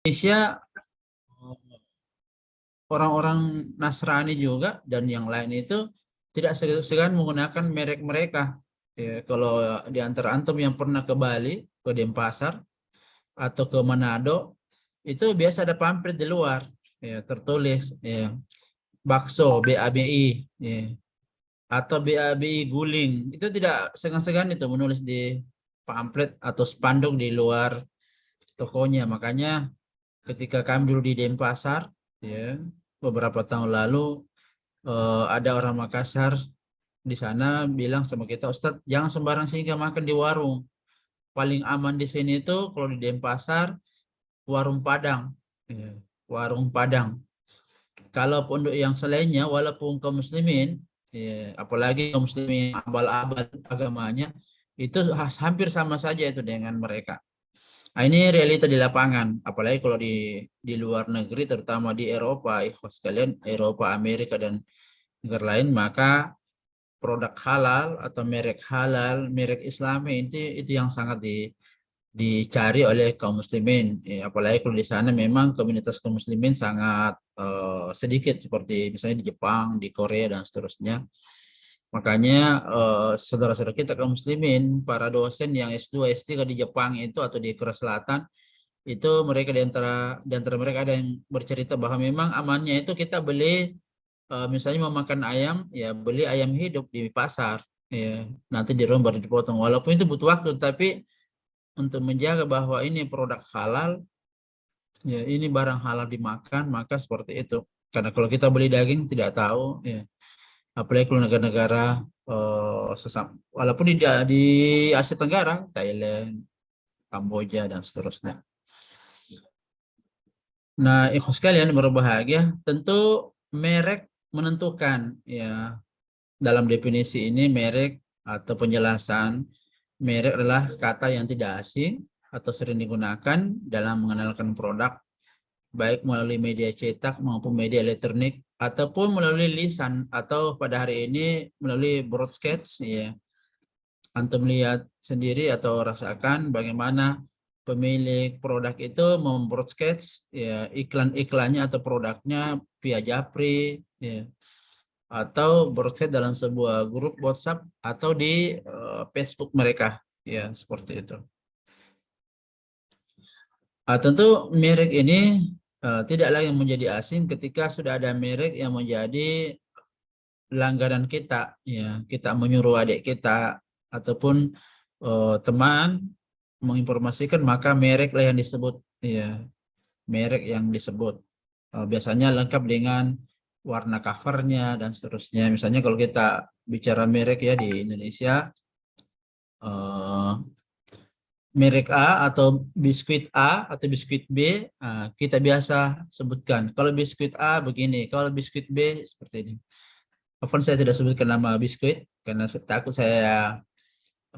Indonesia orang-orang Nasrani juga dan yang lain itu tidak segan menggunakan merek mereka. Ya, kalau di antara antum yang pernah ke Bali, ke Denpasar atau ke Manado, itu biasa ada pamflet di luar, ya, tertulis ya, bakso BABI, ya, atau BABI guling. Itu tidak segan-segan itu menulis di pamflet atau spanduk di luar tokonya. Makanya ketika kami dulu di Denpasar, ya, beberapa tahun lalu ada orang Makassar di sana bilang sama kita, Ustadz, jangan sembarang singgah makan di warung. Paling aman di sini itu kalau di Denpasar, warung Padang. Ya, warung Padang. Kalau pondok yang selainnya, walaupun kaum muslimin, ya, apalagi kaum muslimin abal-abal agamanya, itu hampir sama saja itu dengan mereka. Nah, ini realita di lapangan, apalagi kalau di luar negeri, terutama di Eropa, ikhwas sekalian, Eropa, Amerika, dan negara lain, maka produk halal atau merek halal, merek Islami itu yang sangat dicari oleh kaum muslimin. Ya, apalagi kalau di sana memang komunitas kaum muslimin sangat sedikit, seperti misalnya di Jepang, di Korea, dan seterusnya. Makanya saudara-saudara kita kaum muslimin, para dosen yang S2, S3 di Jepang itu atau di Korea Selatan, itu mereka di antara mereka ada yang bercerita bahwa memang amannya itu kita beli, misalnya mau makan ayam, ya beli ayam hidup di pasar, ya nanti di rumah baru dipotong. Walaupun itu butuh waktu, tapi untuk menjaga bahwa ini produk halal, ya ini barang halal dimakan, maka seperti itu. Karena kalau kita beli daging tidak tahu, ya apalagi kalau negara-negara walaupun di Asia Tenggara, Thailand, Kamboja, dan seterusnya. Nah, ikhwas sekalian berbahagia, tentu merek menentukan, ya, dalam definisi ini merek atau penjelasan merek adalah kata yang tidak asing atau sering digunakan dalam mengenalkan produk, baik melalui media cetak maupun media elektronik ataupun melalui lisan atau pada hari ini melalui broadcast, ya. Antum lihat sendiri atau rasakan bagaimana pemilik produk itu membroadcast, ya, iklan-iklannya atau produknya via Japri, ya, atau broadcast dalam sebuah grup WhatsApp atau di Facebook mereka, ya seperti itu. Tentu merek ini tidak lagi menjadi asing ketika sudah ada merek yang menjadi langganan kita, ya kita menyuruh adik kita ataupun teman menginformasikan, maka merek lah yang disebut, ya merek yang disebut. Biasanya lengkap dengan warna covernya dan seterusnya. Misalnya kalau kita bicara merek ya di Indonesia, eh, merek A atau biskuit A atau biskuit B, kita biasa sebutkan. Kalau biskuit A begini, kalau biskuit B seperti ini. Apapun saya tidak sebutkan nama biskuit karena takut saya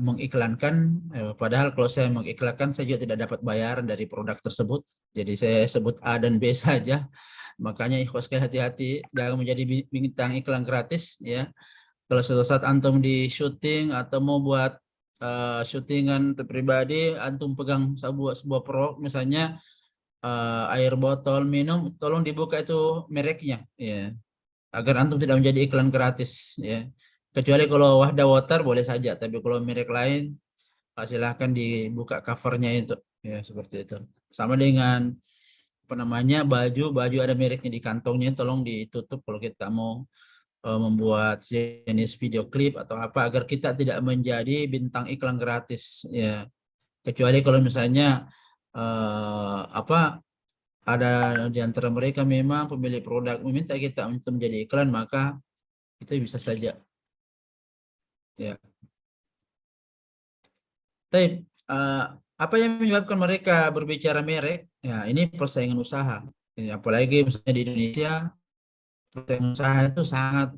mengiklankan, padahal kalau saya mengiklankan saya juga tidak dapat bayaran dari produk tersebut. Jadi saya sebut A dan B saja. Makanya ikhwas sekalian, hati-hati jangan menjadi bintang iklan gratis, ya. Kalau suatu saat antum di syuting atau mau buat syutingan pribadi, antum pegang sebuah produk, misalnya air botol minum, tolong dibuka itu mereknya, ya, agar antum tidak menjadi iklan gratis, ya. Kecuali kalau Wahda Water boleh saja, tapi kalau merek lain silahkan dibuka covernya itu, ya seperti itu. Sama dengan apa namanya, baju ada mereknya di kantongnya, tolong ditutup kalau kita mau membuat jenis video klip atau apa, agar kita tidak menjadi bintang iklan gratis, ya. Kecuali kalau misalnya apa, ada di antara mereka memang pemilik produk meminta kita untuk menjadi iklan, maka itu bisa saja, ya. Tapi apa yang menyebabkan mereka berbicara merek? Ya, ini persaingan usaha. Ya, apalagi misalnya di Indonesia, persaingan usaha itu sangat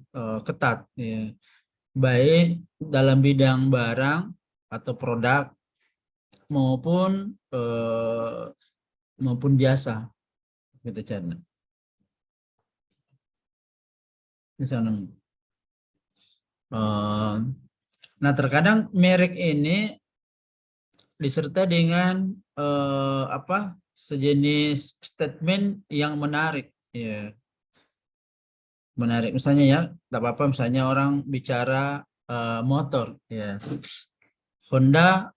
ketat, ya. Baik dalam bidang barang atau produk maupun maupun jasa, gitu Chan. Misalnya, nah terkadang merek ini disertai dengan apa? sejenis statement yang menarik, ya. Menarik misalnya ya, tak apa-apa misalnya orang bicara motor, ya. Honda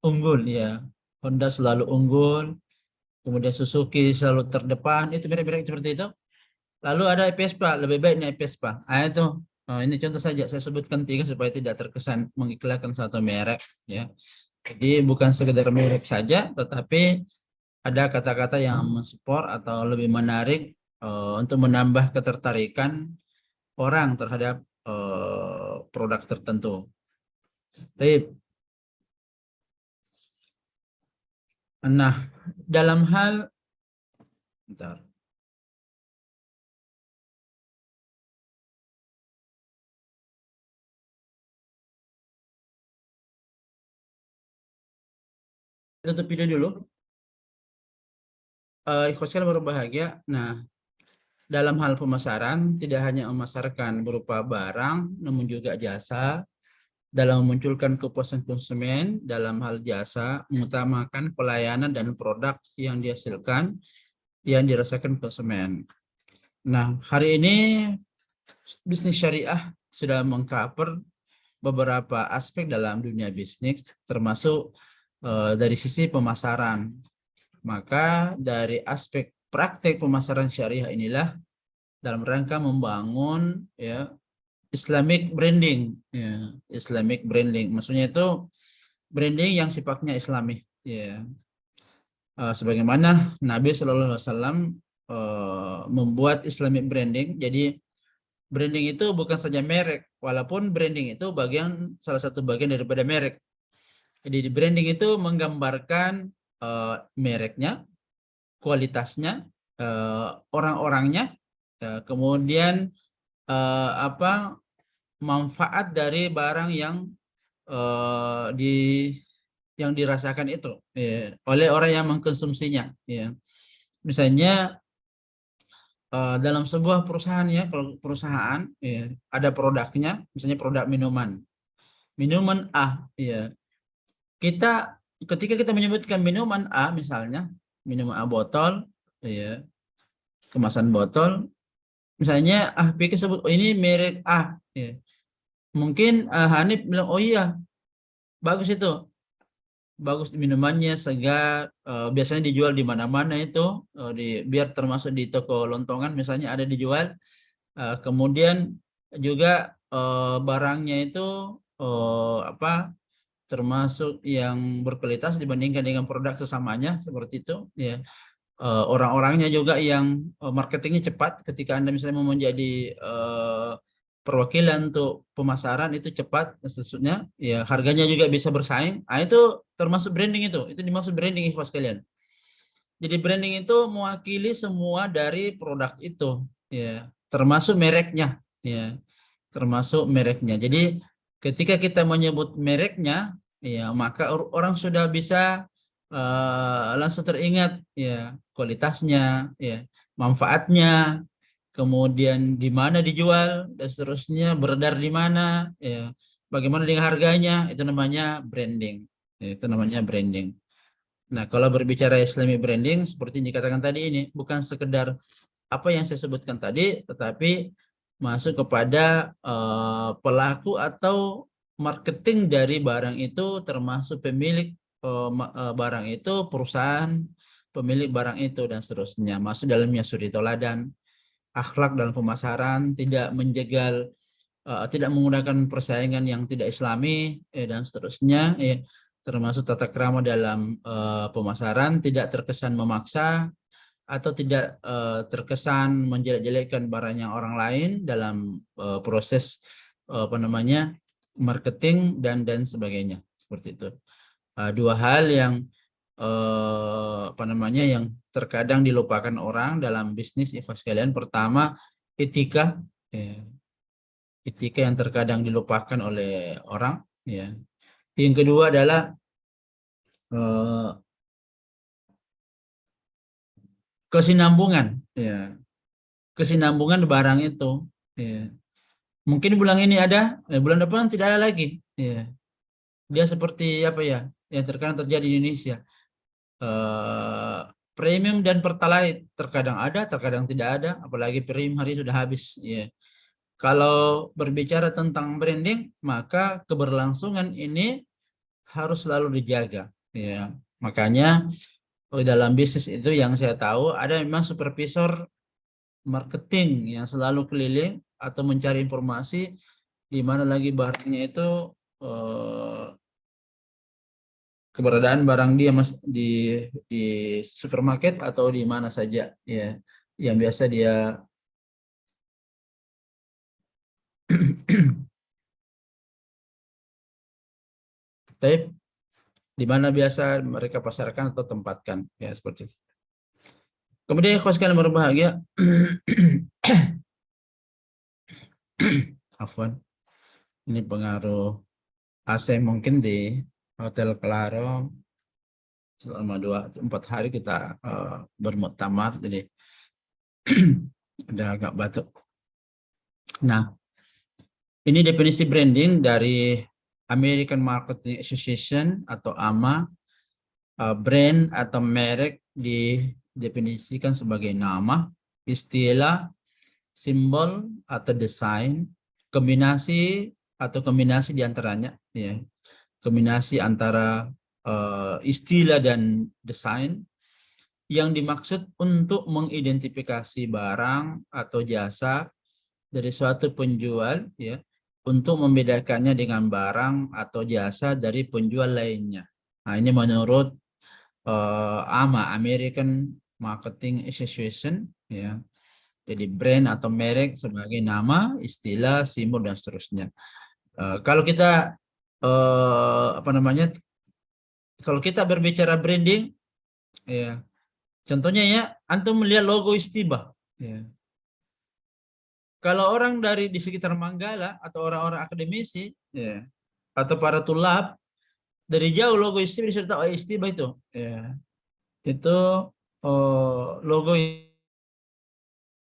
unggul, ya. Honda selalu unggul, kemudian Suzuki selalu terdepan, itu mirip-mirip seperti itu. Lalu ada Vespa, lebih baik naik Vespa. Itu ini contoh saja, saya sebutkan 3 supaya tidak terkesan mengiklankan satu merek, ya. Jadi bukan sekedar merek saja, tetapi ada kata-kata yang mensupport atau lebih menarik untuk menambah ketertarikan orang terhadap produk tertentu. Baik. Nah, dalam hal bentar. Tutup video dulu. Ikhlas berbahagia. Nah, dalam hal pemasaran tidak hanya memasarkan berupa barang, namun juga jasa. Dalam memunculkan kepuasan konsumen dalam hal jasa, mengutamakan pelayanan dan produk yang dihasilkan yang dirasakan konsumen. Nah, hari ini bisnis syariah sudah mengcover beberapa aspek dalam dunia bisnis, termasuk dari sisi pemasaran. Maka dari aspek praktek pemasaran syariah inilah dalam rangka membangun ya Islamic branding, ya, Islamic branding. Maksudnya itu branding yang sifatnya Islami, ya. Sebagaimana Nabi Shallallahu Alaihi Wasallam membuat Islamic branding. Jadi branding itu bukan saja merek, walaupun branding itu salah satu bagian daripada merek. Jadi di branding itu menggambarkan mereknya, kualitasnya, orang-orangnya, kemudian manfaat dari barang yang yang dirasakan itu ya, oleh orang yang mengkonsumsinya, ya. Misalnya dalam sebuah perusahaan, ya, kalau perusahaan ya, ada produknya, misalnya produk minuman A, ya. Ketika kita menyebutkan minuman A, misalnya minuman A botol, ya, kemasan botol, misalnya pikir sebut oh, ini merek A, ya. Mungkin Hanif bilang oh iya bagus itu, bagus minumannya, segar, biasanya dijual di mana-mana itu, biar termasuk di toko lontongan misalnya ada dijual. Kemudian juga barangnya itu termasuk yang berkualitas dibandingkan dengan produk sesamanya seperti itu, ya. Orang-orangnya juga yang marketingnya cepat. Ketika Anda misalnya mau menjadi perwakilan untuk pemasaran, itu cepat maksudnya, ya, harganya juga bisa bersaing. Itu termasuk branding, itu dimaksud branding, ikhwas sekalian. Jadi branding itu mewakili semua dari produk itu, ya, termasuk mereknya, ya, termasuk mereknya. Jadi ketika kita menyebut mereknya, ya, maka orang sudah bisa langsung teringat, ya, kualitasnya, ya, manfaatnya, kemudian di mana dijual dan seterusnya, beredar di mana, ya, bagaimana dengan harganya, itu namanya branding, ya, itu namanya branding. Nah, kalau berbicara Islamic branding seperti yang dikatakan tadi, ini bukan sekedar apa yang saya sebutkan tadi, tetapi masuk kepada pelaku atau marketing dari barang itu, termasuk pemilik barang itu, perusahaan pemilik barang itu, dan seterusnya. Masuk dalamnya suri toladan, akhlak dalam pemasaran, tidak menjegal, tidak menggunakan persaingan yang tidak Islami, dan seterusnya, termasuk tata krama dalam pemasaran, tidak terkesan memaksa atau tidak terkesan menjelek-jelekkan barangnya orang lain dalam proses marketing dan sebagainya, seperti itu. Dua hal yang yang terkadang dilupakan orang dalam bisnis, ikhwas sekalian. Pertama, etika, ya. Etika yang terkadang dilupakan oleh orang, ya. Yang kedua adalah kesinambungan, ya. Kesinambungan barang itu, ya. Mungkin bulan ini ada, bulan depan tidak ada lagi, ya. Dia seperti apa ya, yang terkadang terjadi di Indonesia. Premium dan pertalite terkadang ada, terkadang tidak ada, apalagi premium hari sudah habis. Ya. Kalau berbicara tentang branding, maka keberlangsungan ini harus selalu dijaga. Ya. Makanya dalam bisnis itu yang saya tahu ada memang supervisor marketing yang selalu keliling atau mencari informasi di mana lagi barangnya itu keberadaan barang dia mas di supermarket atau di mana saja ya yang biasa dia tape di mana biasa mereka pasarkan atau tempatkan ya seperti itu. Kemudian ikhwan sekalian berbahagia afwan ini pengaruh AC mungkin di Hotel Claro selama 2-4 hari kita bermuktamar jadi udah agak batuk. Nah, ini definisi branding dari American Marketing Association atau AMA. Brand atau merek didefinisikan sebagai nama, istilah, simbol atau desain, kombinasi atau kombinasi diantaranya, ya, kombinasi antara istilah dan desain yang dimaksud untuk mengidentifikasi barang atau jasa dari suatu penjual, ya, untuk membedakannya dengan barang atau jasa dari penjual lainnya. Nah, ini menurut AMA, American Marketing Association, ya. Jadi brand atau merek sebagai nama, istilah, simbol dan seterusnya. Kalau kita apa namanya? Kalau kita berbicara branding, ya, contohnya ya, antum melihat logo Istiba. Ya. Kalau orang dari di sekitar Manggala atau orang-orang akademisi, ya, atau para tulab dari jauh logo Istiba disuruh tahu Istiba itu, ya, itu logo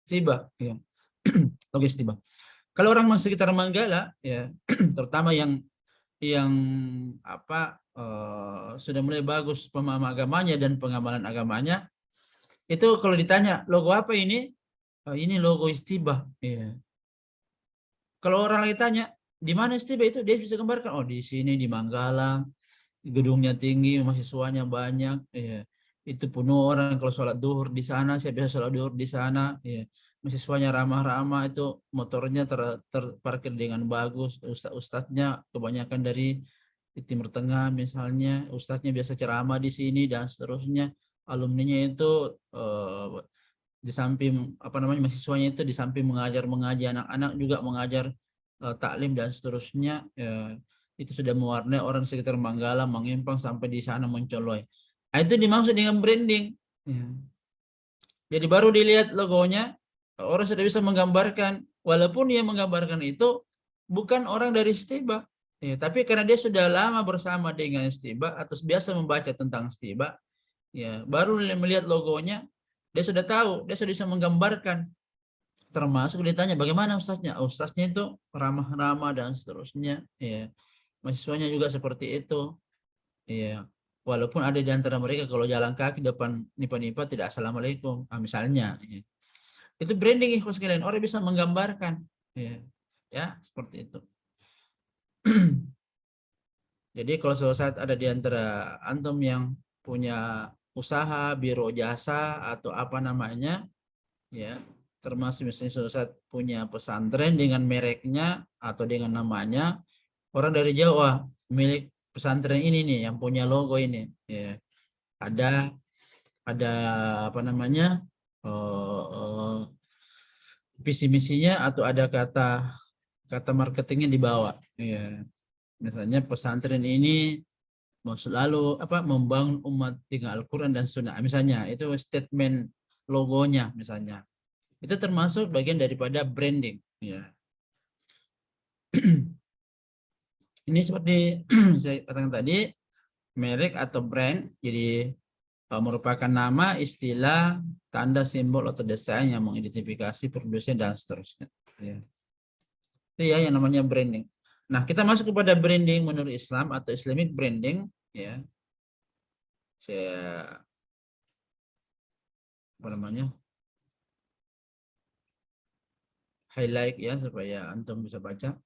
Istiba, ya. Logo Istiba. Kalau orang sekitar Manggala, ya, terutama yang apa sudah mulai bagus pemahaman agamanya dan pengamalan agamanya, itu kalau ditanya logo apa ini, ini logo Istiba. Ya. Kalau orang lagi tanya di mana Istiba itu, dia bisa gambarkan, oh di sini di Manggala, gedungnya tinggi, mahasiswanya banyak, ya. Itu penuh orang kalau sholat duhur di sana, saya biasa sholat duhur di sana, ya. Mahasiswanya ramah-ramah, itu motornya terparkir dengan bagus, ustadz-ustadznya kebanyakan dari Timur Tengah misalnya, ustadznya biasa ceramah di sini dan seterusnya, alumninya itu di samping apa namanya mahasiswanya itu di samping mengajar anak-anak juga mengajar taklim dan seterusnya, ya. Itu sudah mewarnai orang sekitar Manggala mengimpang sampai di sana mencoloi. Nah, itu dimaksud dengan branding. Ya. Jadi baru dilihat logonya, orang sudah bisa menggambarkan, walaupun dia menggambarkan itu bukan orang dari Stiba, ya, tapi karena dia sudah lama bersama dengan Stiba atau biasa membaca tentang Stiba, ya, baru melihat logonya, dia sudah tahu, dia sudah bisa menggambarkan. Termasuk ditanya bagaimana ustaznya, ustaznya itu ramah-ramah dan seterusnya, ya. Mahasiswanya juga seperti itu, ya. Walaupun ada di antara mereka kalau jalan kaki depan nipa-nipa tidak assalamualaikum, misalnya, ya. Itu branding ikhwas sekalian, orang bisa menggambarkan, ya, ya seperti itu. Jadi kalau suatu saat ada di antara antum yang punya usaha, biro jasa atau apa namanya, ya, termasuk misalnya suatu saat punya pesantren dengan mereknya atau dengan namanya, orang dari Jawa milik pesantren ini nih yang punya logo ini, ya. Ada apa namanya visi misinya atau ada kata marketingnya di bawah, ya. Misalnya pesantren ini mau selalu apa membangun umat dengan Al-Quran dan Sunnah, misalnya itu statement logonya misalnya, itu termasuk bagian daripada branding, ya. Ini seperti saya katakan tadi, merek atau brand jadi merupakan nama, istilah, tanda, simbol atau desain yang mengidentifikasi produsen dan seterusnya, ya. Itu ya yang namanya branding. Nah, kita masuk kepada branding menurut Islam atau Islamic branding, ya. Saya apa namanya, highlight ya supaya antum bisa baca.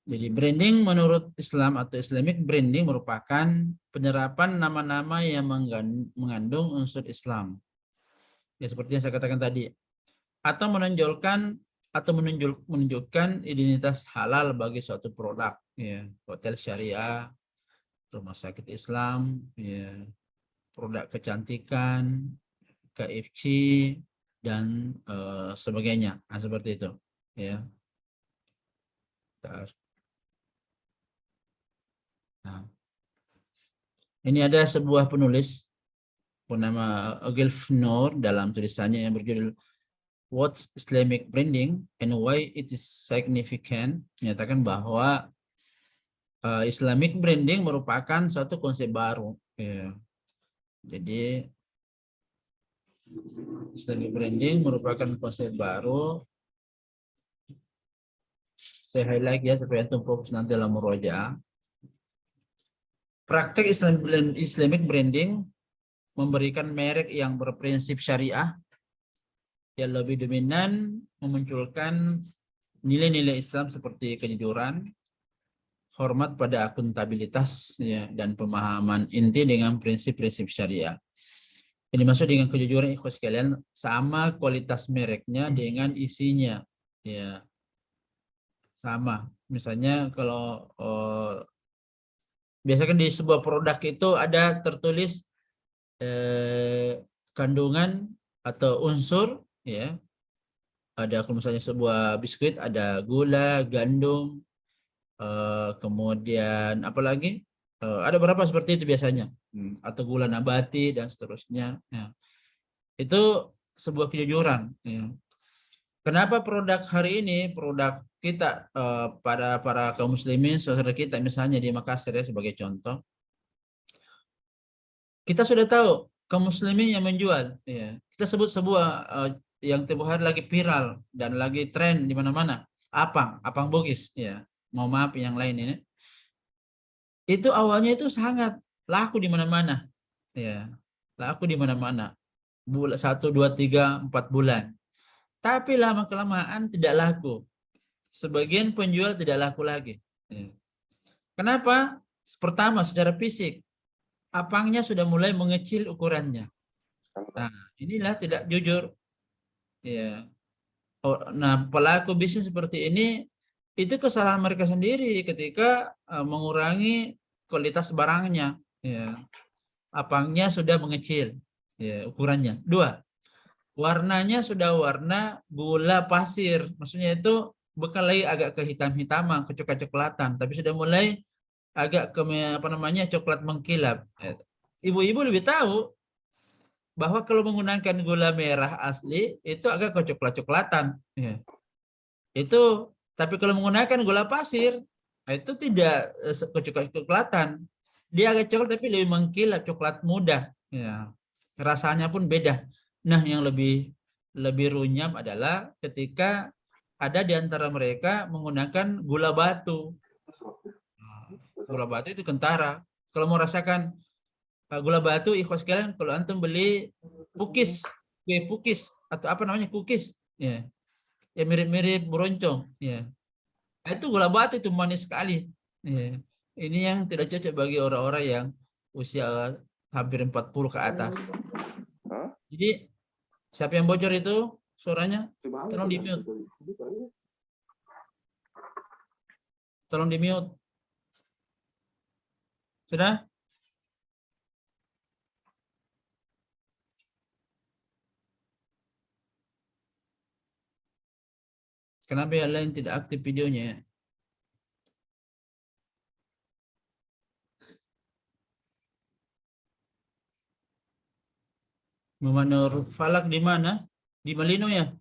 Jadi branding menurut Islam atau Islamic branding merupakan penyerapan nama-nama yang mengandung unsur Islam. Ya seperti yang saya katakan tadi, atau menunjukkan identitas halal bagi suatu produk, ya, hotel syariah, rumah sakit Islam, ya, produk kecantikan, KFC dan sebagainya. Nah, seperti itu, ya. Nah, ini ada sebuah penulis bernama Agilf Noor dalam tulisannya yang berjudul What's Islamic Branding and Why It is Significant, menyatakan bahwa Islamic branding merupakan suatu konsep baru. Ya. Jadi Islamic branding merupakan konsep baru. Saya highlight ya supaya antum fokus nanti dalam murojaah. Praktek Islamic branding memberikan merek yang berprinsip syariah yang lebih dominan, memunculkan nilai-nilai Islam seperti kejujuran, hormat pada akuntabilitas, ya, dan pemahaman inti dengan prinsip-prinsip syariah. Ini maksud dengan kejujuran, ikhwas sekalian, sama kualitas mereknya dengan isinya, ya, sama. Misalnya kalau biasanya di sebuah produk itu ada tertulis kandungan atau unsur, ya, ada misalnya sebuah biskuit ada gula, gandum, kemudian apalagi ada berapa seperti itu biasanya, atau gula nabati dan seterusnya, ya. Itu sebuah kejujuran, ya. Kenapa produk hari ini, produk kita pada para kaum muslimin saudara kita misalnya di Makassar ya sebagai contoh, kita sudah tahu kaum muslimin yang menjual, ya. Kita sebut sebuah yang tempoh hari lagi viral dan lagi tren di mana-mana, apang Bugis, ya. Mau maaf yang lain ini. Itu awalnya itu sangat laku di mana-mana, ya. Laku di mana-mana. 1, 2, 3, 4 bulan. Tapi lama kelamaan tidak laku. Sebagian penjual tidak laku lagi. Ya. Kenapa? Pertama secara fisik, apangnya sudah mulai mengecil ukurannya. Nah, inilah tidak jujur. Ya. Nah, pelaku bisnis seperti ini itu kesalahan mereka sendiri ketika mengurangi kualitas barangnya. Ya. Apangnya sudah mengecil, ya, ukurannya. 2, warnanya sudah warna gula pasir. Maksudnya itu bukan lagi agak kehitam-hitaman, kecoklat-coklatan, tapi sudah mulai agak ke apa namanya coklat mengkilap. Ibu-ibu lebih tahu bahwa kalau menggunakan gula merah asli itu agak kecoklat-coklatan, ya. Itu, tapi kalau menggunakan gula pasir itu tidak kecoklat-coklatan, dia agak coklat tapi lebih mengkilap, coklat muda, ya. Rasanya pun beda. Nah, yang lebih runyam adalah ketika ada di antara mereka menggunakan gula batu. Gula batu itu kentara. Kalau mau rasakan gula batu, ikhwas sekalian, kalau antum beli pukis, kue pukis atau apa namanya kukis, ya, ya mirip-mirip buroncong, ya. Itu gula batu, itu manis sekali. Ya. Ini yang tidak cocok bagi orang-orang yang usia hampir 40 ke atas. Jadi siapa yang bocor itu suaranya? Tolong di mute. Tolong di mute. Sudah? Kenapa yang lain tidak aktif videonya? Muhammad Nur Falak di mana? Di Malino ya?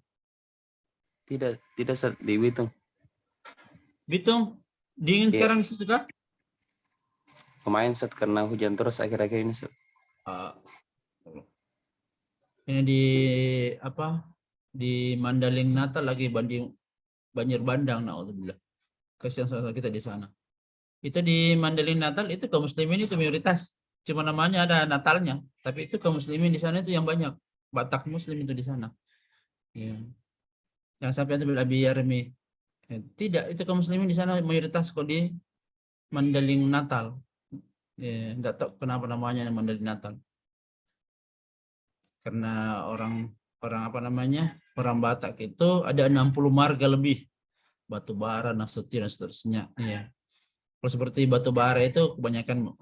Tidak Sat, di Bitung. Bitung? Dingin Iya. sekarang di situ kah? Lumayan Sat, karena hujan terus akhir-akhir ini Sat. Ini di apa? Di Mandaling Natal lagi banjir bandang, naudzubillah. Kasihan saudara kita di sana. Itu di Mandaling Natal itu kaum muslimin itu mayoritas. cuma namanya ada Natalnya, tapi itu kaum muslimin di sana itu yang banyak, Batak Muslim itu di sana. Ya. Yang sampai itu Abi Yarmi. Tidak, itu kaum muslimin di sana mayoritas kok di Mandeling Natal. Ya, enggak tahu kenapa namanya Mandeling Natal. Karena orang apa namanya? Orang Batak itu ada 60 marga lebih. Batu bara, Nasution dan seterusnya. Ya. Kalau seperti batu bara itu kebanyakan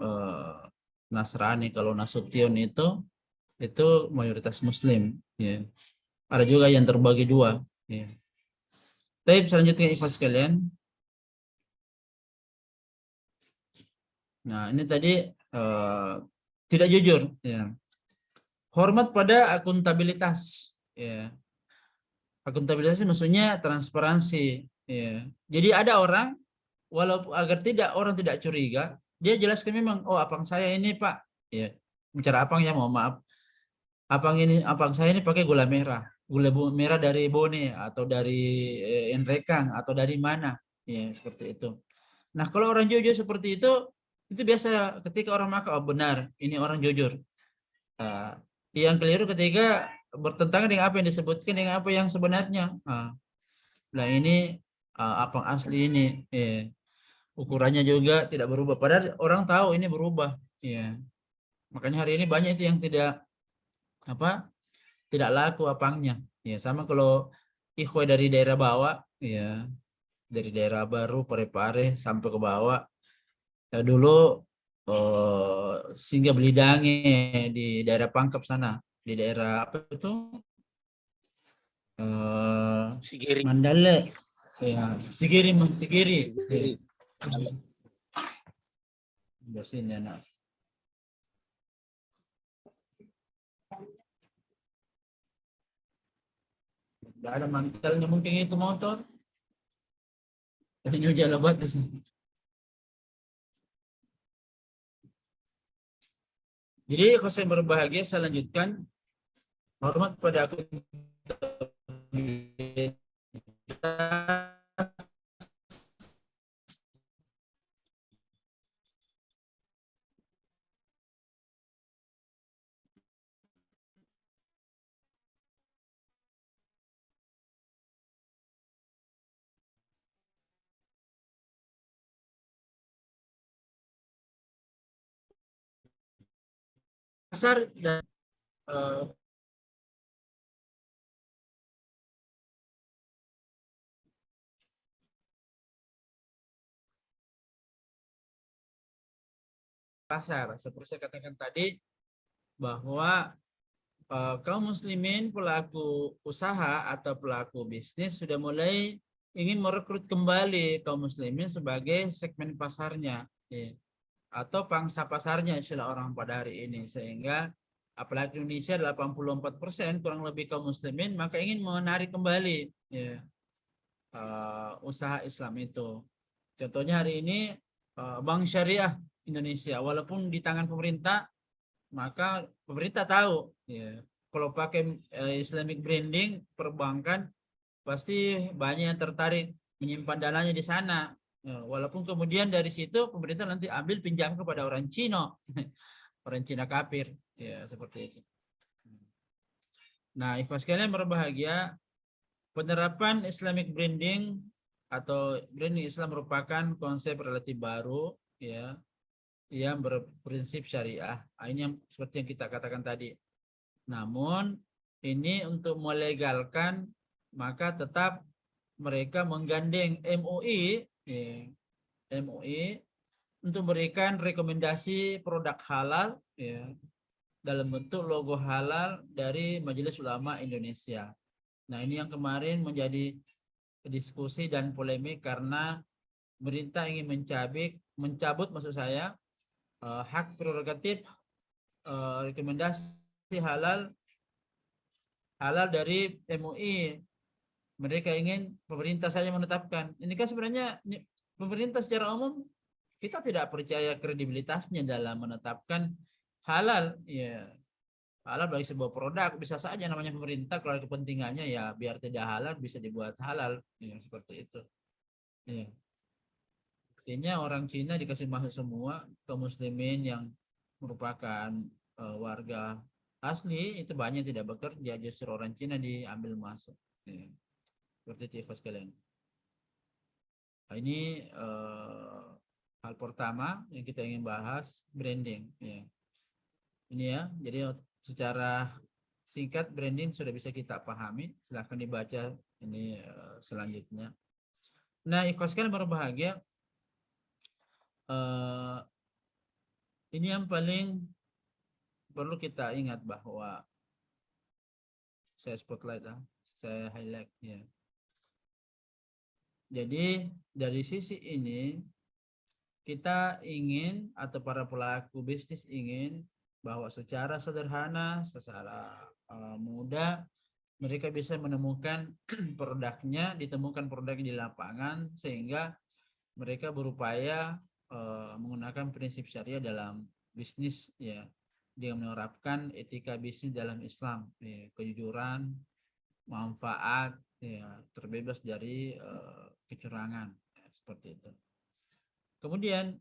Nasrani, kalau Nasution itu mayoritas Muslim. Ya. Ada juga yang terbagi dua. Ya. Tapi selanjutnya ikhwas sekalian. Nah, ini tadi tidak jujur. Ya. Hormat pada akuntabilitas. Ya. Akuntabilitas maksudnya transparansi. Ya. Jadi ada orang, walaupun agar tidak orang tidak curiga, dia jelaskan memang, oh abang saya ini Pak. Ya. Bicara abang ya, mohon maaf. Abang saya ini pakai gula merah. Gula merah dari Bone atau dari Enrekang atau dari mana. Ya, seperti itu. Nah, kalau orang jujur seperti itu biasa ketika orang makan, oh benar, ini orang jujur. Yang keliru ketika bertentangan dengan apa yang disebutkan dengan apa yang sebenarnya. Nah ini apa asli ini, ukurannya juga tidak berubah. Padahal orang tahu ini berubah. Ya. Makanya hari ini banyak itu yang tidak laku apangnya. Ya, sama kalau ikhwah dari daerah bawah, ya dari daerah baru Parepare sampai ke bawah. Ya, dulu singgah belidange di daerah Pangkep sana, di daerah apa itu Sigiri. Mandale, ya Sigiri. Sigiri. Di sini anak. Tidak ada mantelnya mungkin itu motor. Tapi juga lebat di sini. Jadi kalau saya berbahagia, saya lanjutkan. Hormat pada aku pasar dan pasar. Seperti saya katakan tadi bahwa kaum muslimin pelaku usaha atau pelaku bisnis sudah mulai ingin merekrut kembali kaum muslimin sebagai segmen pasarnya, ya, atau pangsa pasarnya istilah orang pada hari ini, sehingga apalagi Indonesia 84% kurang lebih kaum muslimin, maka ingin menarik kembali, ya, usaha Islam itu. Contohnya hari ini Bank Syariah Indonesia, walaupun di tangan pemerintah, maka pemerintah tahu, ya, kalau pakai Islamic branding perbankan pasti banyak yang tertarik menyimpan dananya di sana. Ya, walaupun kemudian dari situ pemerintah nanti ambil pinjam kepada orang Cina, orang Cina kafir, ya seperti itu. Nah, ikhwas sekalian berbahagia, penerapan Islamic branding atau branding Islam merupakan konsep relatif baru, ya, yang berprinsip syariah. Ini yang seperti yang kita katakan tadi. Namun ini untuk melegalkan maka tetap mereka menggandeng MUI, ya, MUI untuk memberikan rekomendasi produk halal, ya, dalam bentuk logo halal dari Majelis Ulama Indonesia. Nah ini yang kemarin menjadi diskusi dan polemik karena pemerintah ingin mencabut maksud saya hak prerogatif rekomendasi halal dari MUI. Mereka ingin pemerintah saja menetapkan. Ini kan sebenarnya pemerintah secara umum kita tidak percaya kredibilitasnya dalam menetapkan halal. Ya, halal bagi sebuah produk bisa saja namanya pemerintah kalau kepentingannya ya biar tidak halal bisa dibuat halal. Ya, seperti itu. Ya. Artinya orang Cina dikasih masuk semua, kaum muslimin yang merupakan warga asli itu banyak tidak bekerja, justru orang Cina diambil masuk. Ya. Seperti itu ikhwas sekalian. Nah, ini hal pertama yang kita ingin bahas, branding. Ya. Ini ya, jadi secara singkat branding sudah bisa kita pahami. Silahkan dibaca ini selanjutnya. Nah, ikhwas sekalian berbahagia. Ini yang paling perlu kita ingat bahwa saya spotlight saya highlight ya. Jadi dari sisi ini kita ingin atau para pelaku bisnis ingin bahwa secara sederhana, secara mudah mereka bisa menemukan produknya, ditemukan produknya di lapangan sehingga mereka berupaya menggunakan prinsip syariah dalam bisnis ya, dengan menerapkan etika bisnis dalam Islam, ya, kejujuran, manfaat, ya, terbebas dari kecurangan, ya, seperti itu. Kemudian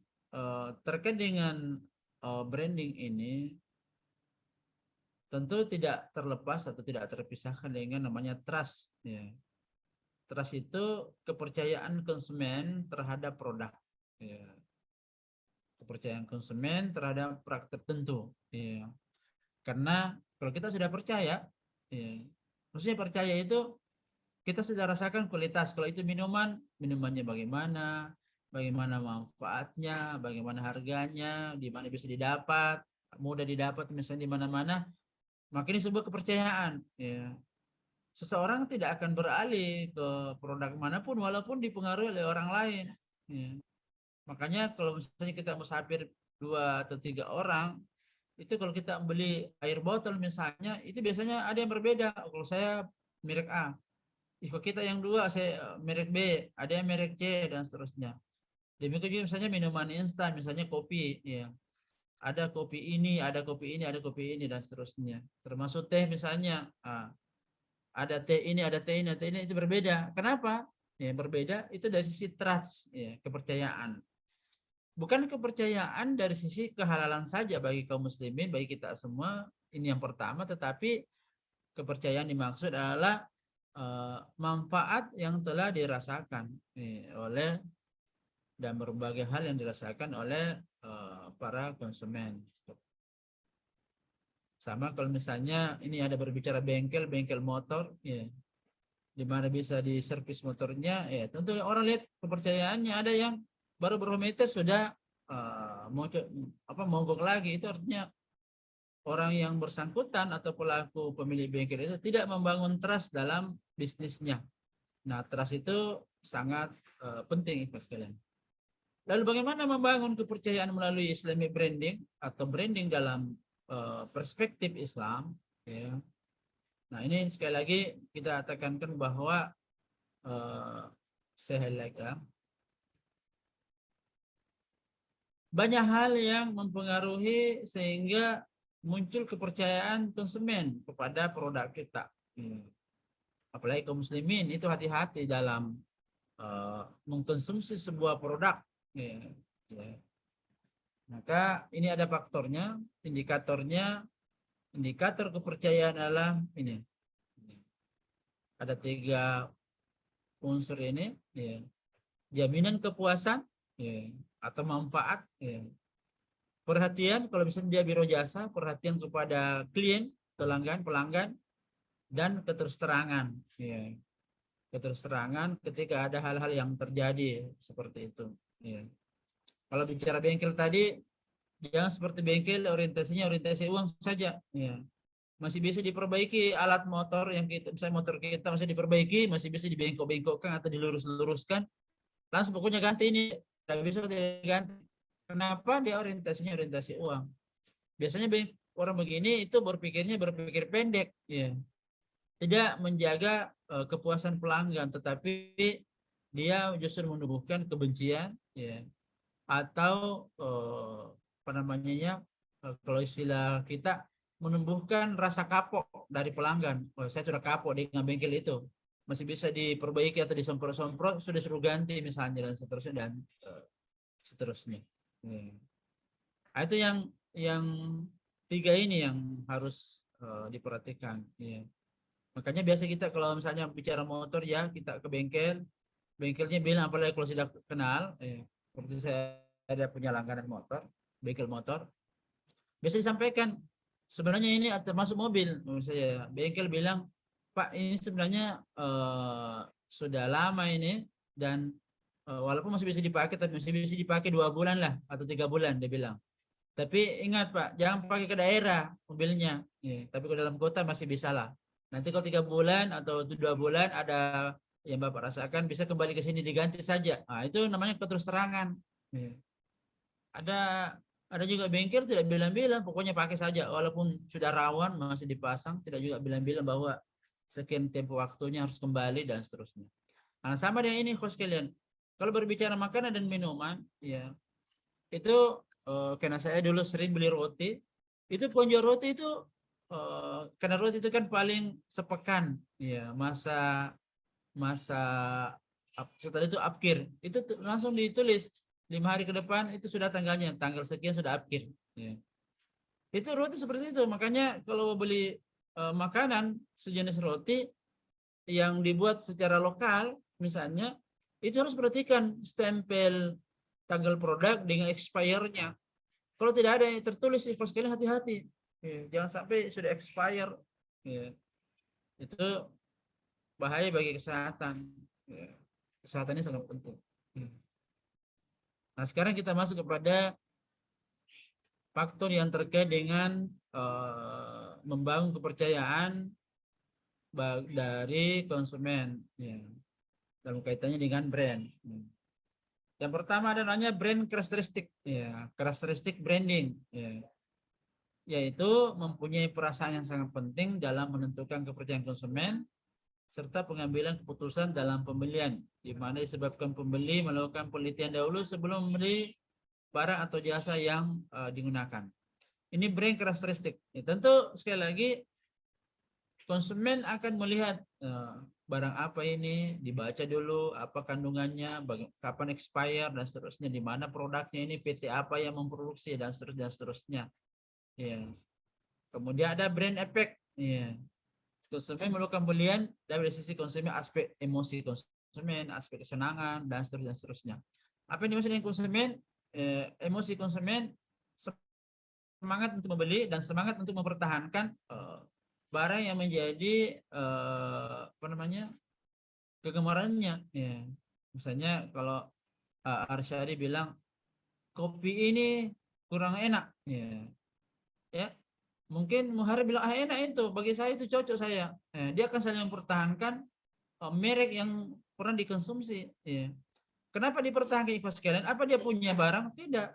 terkait dengan branding ini tentu tidak terlepas atau tidak terpisahkan dengan namanya trust. Ya. Trust itu kepercayaan konsumen terhadap produk. Ya. Kepercayaan konsumen terhadap produk tertentu. Ya. Karena kalau kita sudah percaya, ya, maksudnya percaya itu kita sudah rasakan kualitas. Kalau itu minumannya bagaimana, bagaimana manfaatnya, bagaimana harganya, di mana bisa didapat, mudah didapat misalnya di mana-mana, maka ini sebuah kepercayaan. Ya. Seseorang tidak akan beralih ke produk manapun walaupun dipengaruhi oleh orang lain. Ya. Makanya kalau misalnya kita musafir 2 atau 3 orang, itu kalau kita beli air botol misalnya, itu biasanya ada yang berbeda. Kalau saya merek A, kalau kita yang 2 saya merek B, ada yang merek C dan seterusnya. Demikian juga misalnya minuman instan, misalnya kopi, ya. Ada kopi ini, ada kopi ini, ada kopi ini dan seterusnya. Termasuk teh misalnya, ada teh ini, ada teh ini, ada teh ini, itu berbeda. Kenapa? Ya berbeda itu dari sisi trust, ya, kepercayaan. Bukan kepercayaan dari sisi kehalalan saja bagi kaum muslimin, bagi kita semua. Ini yang pertama, tetapi kepercayaan dimaksud adalah manfaat yang telah dirasakan oleh dan berbagai hal yang dirasakan oleh para konsumen. Sama kalau misalnya ini ada berbicara bengkel motor, ya, di mana bisa diservis motornya, ya tentu orang lihat kepercayaannya. Ada yang baru beberapa meter sudah mogok lagi. Itu artinya orang yang bersangkutan atau pelaku pemilik bengkel itu tidak membangun trust dalam bisnisnya. Nah, trust itu sangat penting Ikhlas sekalian. Lalu bagaimana membangun kepercayaan melalui Islamic branding atau branding dalam perspektif Islam? Ya. Nah, ini sekali lagi kita tekankan bahwa saya highlight ya. Banyak hal yang mempengaruhi sehingga muncul kepercayaan konsumen kepada produk kita. Apalagi kaum muslimin itu hati-hati dalam mengkonsumsi sebuah produk. Maka ini ada faktornya, indikatornya. Indikator kepercayaan adalah ini. Ada 3 unsur ini. Jaminan kepuasan atau manfaat. Perhatian, kalau misalnya dia biro jasa, perhatian kepada klien, pelanggan, dan keterus-terangan. Keterus-terangan ketika ada hal-hal yang terjadi seperti itu. Kalau bicara bengkel tadi, jangan seperti bengkel orientasinya orientasi uang saja. Masih bisa diperbaiki alat motor yang kita, misalnya motor kita masih diperbaiki, masih bisa dibengkok-bengkokkan atau dilurus-luruskan. Langsung pokoknya ganti ini, tidak bisa diganti. Kenapa? Dia orientasinya orientasi uang. Biasanya orang begini itu berpikir pendek, ya. Tidak menjaga kepuasan pelanggan, tetapi dia justru menumbuhkan kebencian, ya, atau apa namanya, kalau istilah kita menumbuhkan rasa kapok dari pelanggan. Oh, saya sudah kapok dengan bengkel itu, masih bisa diperbaiki atau disemprot-semprot, sudah suruh ganti misalnya dan seterusnya dan seterusnya. Nah, itu yang tiga ini yang harus diperhatikan. Ya. Makanya biasa kita kalau misalnya bicara motor ya kita ke bengkel, bengkelnya bilang apalagi kalau sudah kenal, seperti saya ada punya langganan motor, bengkel motor, biasa disampaikan sebenarnya ini termasuk mobil. Menurut saya bengkel bilang Pak ini sebenarnya sudah lama ini dan walaupun masih bisa dipakai tapi masih bisa dipakai 2 bulan lah atau 3 bulan dia bilang. Tapi ingat Pak, jangan pakai ke daerah mobilnya. Ya, tapi kalau dalam kota masih bisa lah. Nanti kalau 3 bulan atau 2 bulan ada yang Bapak rasakan bisa kembali ke sini diganti saja. Nah, itu namanya keterus terangan. Ya. Ada ada juga bengkel tidak bilang-bilang, pokoknya pakai saja. Walaupun sudah rawan masih dipasang, tidak juga bilang-bilang bahwa sekian tempo waktunya harus kembali dan seterusnya. Nah, sama dengan ini host kalian. Kalau berbicara makanan dan minuman, ya itu karena saya dulu sering beli roti, itu penjual roti itu karena roti itu kan paling sepekan, ya masa masa setelah itu apkir, itu langsung ditulis 5 hari ke depan itu sudah tanggalnya, tanggal sekian sudah apkir. Ya. Itu roti seperti itu, makanya kalau beli makanan sejenis roti yang dibuat secara lokal, misalnya itu harus perhatikan stempel tanggal produk dengan expire-nya. Kalau tidak ada yang tertulis di pos kalian hati-hati. Ya, jangan sampai sudah expire. Ya, itu bahaya bagi kesehatan. Ya, kesehatan ini sangat penting. Ya. Nah, sekarang kita masuk kepada faktor yang terkait dengan membangun kepercayaan dari konsumen. Ya, dalam kaitannya dengan brand. Ya. Yang pertama ada namanya brand karakteristik, ya, karakteristik branding, ya, yaitu mempunyai perasaan yang sangat penting dalam menentukan kepercayaan konsumen serta pengambilan keputusan dalam pembelian, di mana disebabkan pembeli melakukan penelitian dahulu sebelum membeli barang atau jasa yang digunakan. Ini brand karakteristik. Ya, tentu sekali lagi konsumen akan melihat barang apa ini, dibaca dulu apa kandungannya, kapan expire dan seterusnya, di mana produknya ini, PT apa yang memproduksi dan seterusnya dan seterusnya. Ya. Kemudian ada brand effect. Ya. Konsumen melakukan pembelian dari sisi konsumen, aspek emosi konsumen, aspek kesenangan dan seterusnya dan seterusnya. Apa yang dimaksud dengan konsumen? Emosi konsumen semangat untuk membeli dan semangat untuk mempertahankan barang yang menjadi apa namanya kegemarannya. Ya. Misalnya kalau Arsyadi bilang kopi ini kurang enak, ya mungkin Muharrib bilang enak itu, bagi saya itu cocok saya. Dia akan saling mempertahankan merek yang pernah dikonsumsi. Ya. Kenapa dipertahankan ikhwas sekalian? Apa dia punya barang? Tidak.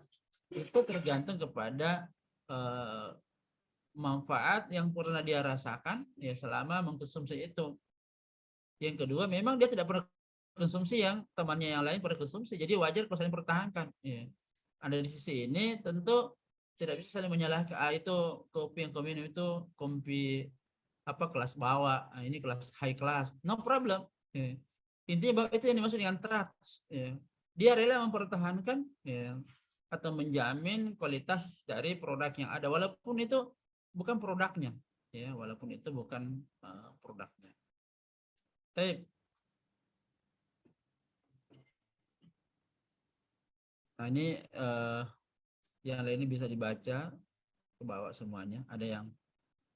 Itu tergantung kepada manfaat yang pernah dia rasakan ya selama mengkonsumsi itu. Yang kedua, memang dia tidak pernah konsumsi yang temannya yang lain pernah konsumsi, jadi wajar kalau saling pertahankan. Ya. Ada di sisi ini tentu tidak bisa saling menyalahkan. Itu kopi yang kau minum itu kopi apa kelas bawah, ini kelas high class, no problem. Ya. Intinya itu yang dimaksud dengan trust. Ya. Dia rela mempertahankan ya, atau menjamin kualitas dari produk yang ada, walaupun itu bukan produknya, ya, walaupun itu bukan produknya. Tapi nah ini yang lainnya bisa dibaca ke bawah semuanya. Ada yang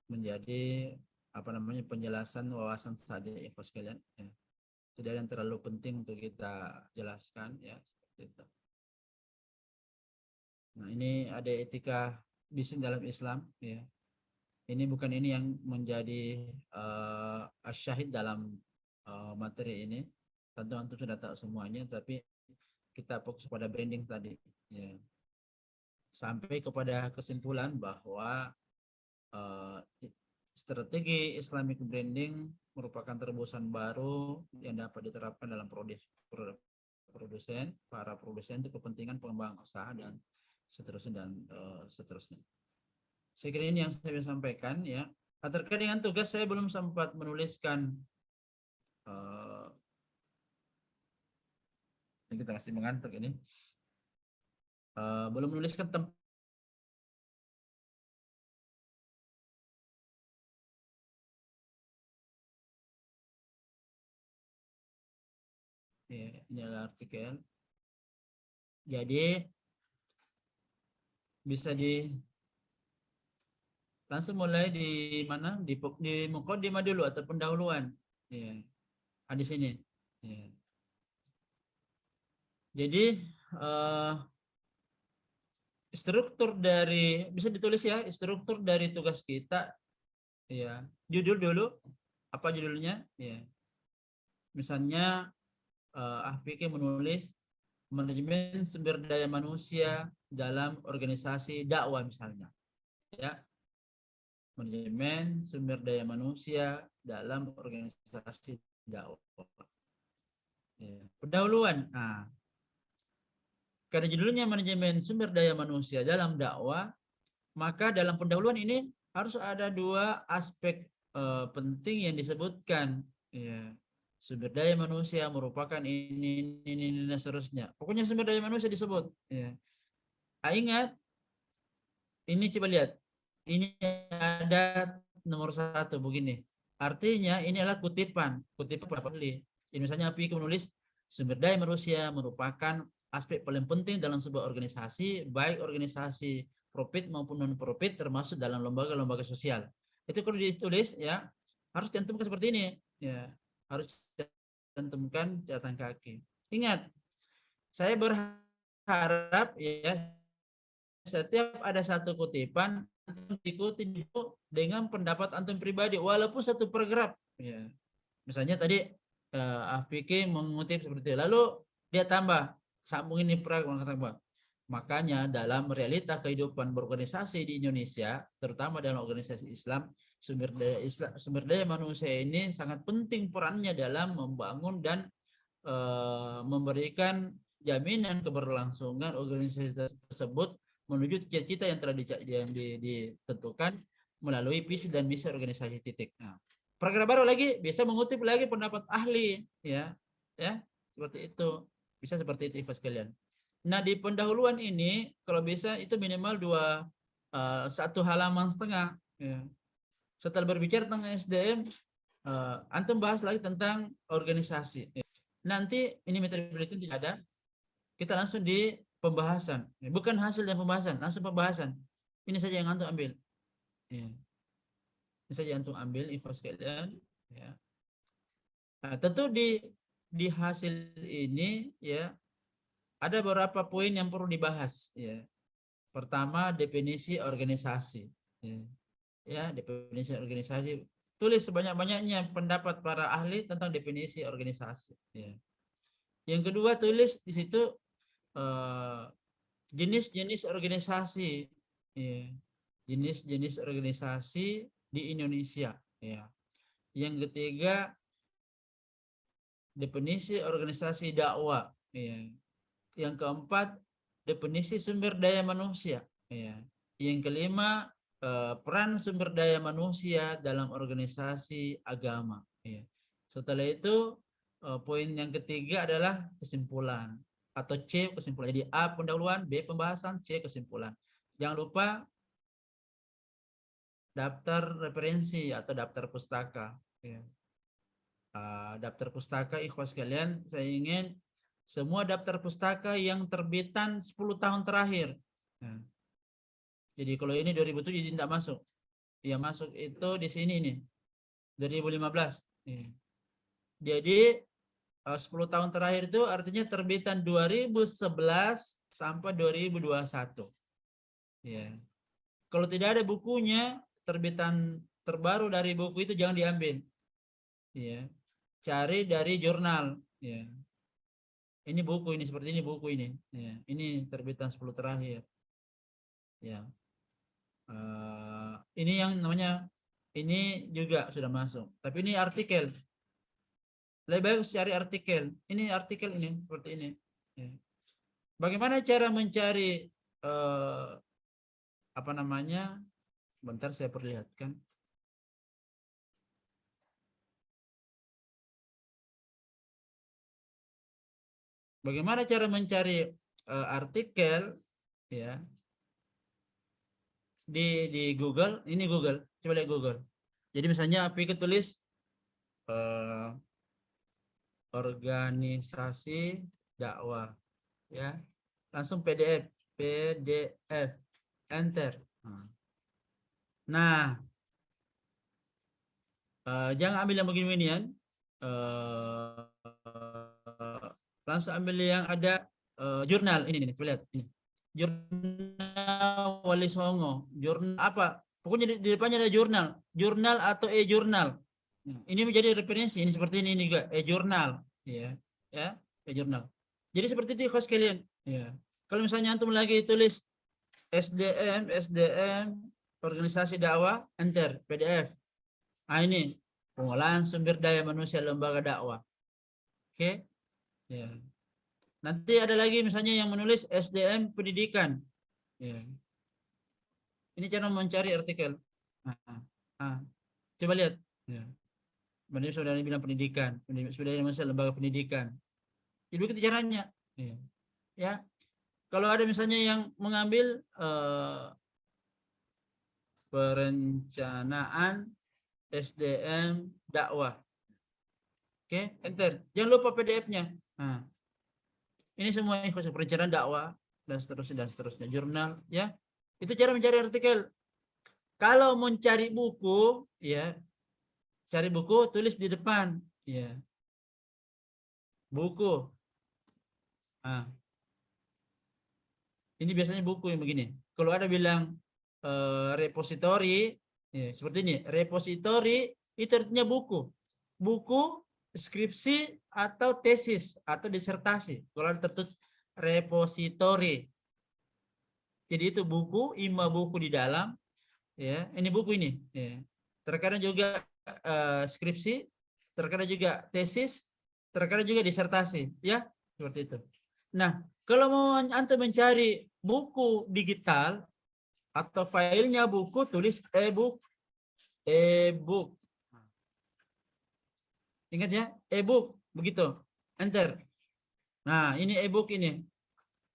menjadi apa namanya penjelasan wawasan saja ya bos sekalian. Ya. Tidak ada yang terlalu penting untuk kita jelaskan ya seperti itu. Nah ini ada etika bisnis dalam Islam ya. Ini bukan ini yang menjadi asyahid dalam materi ini. Tentu antum sudah tahu semuanya, tapi kita fokus pada branding tadi. Ya. Sampai kepada kesimpulan bahwa strategi Islamic branding merupakan terobosan baru yang dapat diterapkan dalam para produsen untuk kepentingan pengembangan usaha dan seterusnya dan seterusnya. Saya kira ini yang saya sampaikan ya. Terkait dengan tugas saya belum sempat menuliskan ini kita masih mengantuk ini. Belum menuliskan tempat Ya, ini adalah artikel. Jadi bisa langsung mulai di mana? Di muqaddimah dulu atau pendahuluan. Ya, di sini. Ya. Jadi struktur dari, bisa ditulis ya, struktur dari tugas kita. Ya, judul dulu. Apa judulnya? Ya. Misalnya Afiki menulis manajemen sumber daya manusia dalam organisasi dakwah misalnya. Ya, manajemen sumber daya manusia dalam organisasi dakwah. Ya. Pendahuluan. Nah, karena judulnya manajemen sumber daya manusia dalam dakwah, maka dalam pendahuluan ini harus ada dua aspek penting yang disebutkan. Ya. Sumber daya manusia merupakan ini dan seterusnya. Pokoknya sumber daya manusia disebut. Ya. Ingat, ini coba lihat. Ini ada nomor 1 begini. Artinya ini adalah kutipan para ahli. Jadi misalnya API menulis sumber daya manusia merupakan aspek paling penting dalam sebuah organisasi, baik organisasi profit maupun non profit, termasuk dalam lembaga-lembaga sosial. Itu kalau ditulis ya harus cantumkan seperti ini. Ya, harus cantumkan catatan kaki. Ingat, saya berharap ya setiap ada satu kutipan diikuti dengan pendapat antum pribadi walaupun satu paragraf ya. Misalnya tadi Afiki mengutip seperti itu, lalu dia tambah sambung ini paragraf. Makanya dalam realita kehidupan berorganisasi di Indonesia, terutama dalam organisasi Islam, sumber daya manusia ini sangat penting perannya dalam membangun dan memberikan jaminan keberlangsungan organisasi tersebut menuju cita-cita yang telah ditentukan melalui visi dan misi organisasi titik. Nah, paragraf baru lagi bisa mengutip lagi pendapat ahli, ya seperti itu, bisa seperti itu Ikhwas sekalian. Nah di pendahuluan ini kalau bisa itu minimal 1 halaman setengah. Ya. Setelah berbicara tentang SDM, antum bahas lagi tentang organisasi. Nanti ini metode penelitian tidak ada, kita langsung di pembahasan, bukan hasil dan pembahasan, langsung pembahasan. Ini saja yang antum ambil. Ya. Ini saja yang antum ambil info sekalian. Ya. Nah, tentu di hasil ini ya ada beberapa poin yang perlu dibahas. Ya. Pertama definisi organisasi. Ya, definisi organisasi. Tulis sebanyak-banyaknya pendapat para ahli tentang definisi organisasi. Ya. Yang kedua tulis di situ jenis-jenis organisasi, ya. Jenis-jenis organisasi di Indonesia. Ya. Yang ketiga definisi organisasi dakwah. Ya. Yang keempat definisi sumber daya manusia. Ya. Yang kelima peran sumber daya manusia dalam organisasi agama. Ya. Setelah itu poin yang ketiga adalah kesimpulan atau C kesimpulan. Jadi A pendahuluan, B pembahasan, C kesimpulan. Jangan lupa daftar referensi atau daftar pustaka. Ya. Daftar pustaka ikhwas sekalian, saya ingin semua daftar pustaka yang terbitan 10 tahun terakhir. Ya. Jadi kalau ini 2007 tidak masuk. Yang masuk itu di sini nih. 2015. Ya. Jadi 10 tahun terakhir itu artinya terbitan 2011 sampai 2021. Ya. Kalau tidak ada bukunya, terbitan terbaru dari buku itu jangan diambil. Ya. Cari dari jurnal. Ya. Ini buku ini seperti ini buku ini. Ya. Ini terbitan 10 terakhir. Ya. Ini yang namanya ini juga sudah masuk. Tapi ini artikel. Lebih baik cari artikel. Ini artikel ini seperti ini. Ya. Bagaimana cara mencari apa namanya? Bentar saya perlihatkan. Bagaimana cara mencari artikel ya di Google? Ini Google. Coba lihat Google. Jadi misalnya Apik tulis organisasi dakwah, ya. Langsung PDF, enter. Nah, jangan ambil yang begini-beginian. Langsung ambil yang ada jurnal ini nih, lihat ini. Jurnal Wali Songo, jurnal apa? Pokoknya di depannya ada jurnal atau e-jurnal. Ini menjadi referensi, ini seperti ini juga e-jurnal, ya, e-jurnal. Jadi seperti itu host kalian, ya. Kalau misalnya antum lagi tulis SDM organisasi dakwah, enter PDF. Nah ini pengolahan sumber daya manusia lembaga dakwah. Oke, ya. Nanti ada lagi misalnya yang menulis SDM pendidikan. Ya. Ini cara mencari artikel. Coba lihat. Ya. Mana sudah bilang pendidikan, sudah masalah lembaga pendidikan. Jadi begitu caranya. Ya. Ya. Kalau ada misalnya yang mengambil perencanaan SDM dakwah. Oke, enter. Jangan lupa PDF-nya. Nah, ini semua info perencanaan dakwah dan seterusnya, jurnal, ya. Itu cara mencari artikel. Kalau mencari buku, ya, cari buku tulis di depan, ya. Buku. Nah, ini biasanya buku yang begini. Kalau ada bilang repository, ya, seperti ini, repository itu artinya buku. Buku, skripsi atau tesis atau disertasi. Kalau ada tertulis repository. Jadi itu buku, 5 buku di dalam, ya. Ini buku ini, ya. Terkadang juga skripsi, terkadang juga tesis, terkadang juga disertasi, ya, seperti itu. Nah, kalau mau antum mencari buku digital atau filenya buku, tulis e-book. Ingat ya, e-book, begitu. Enter. Nah, ini e-book ini.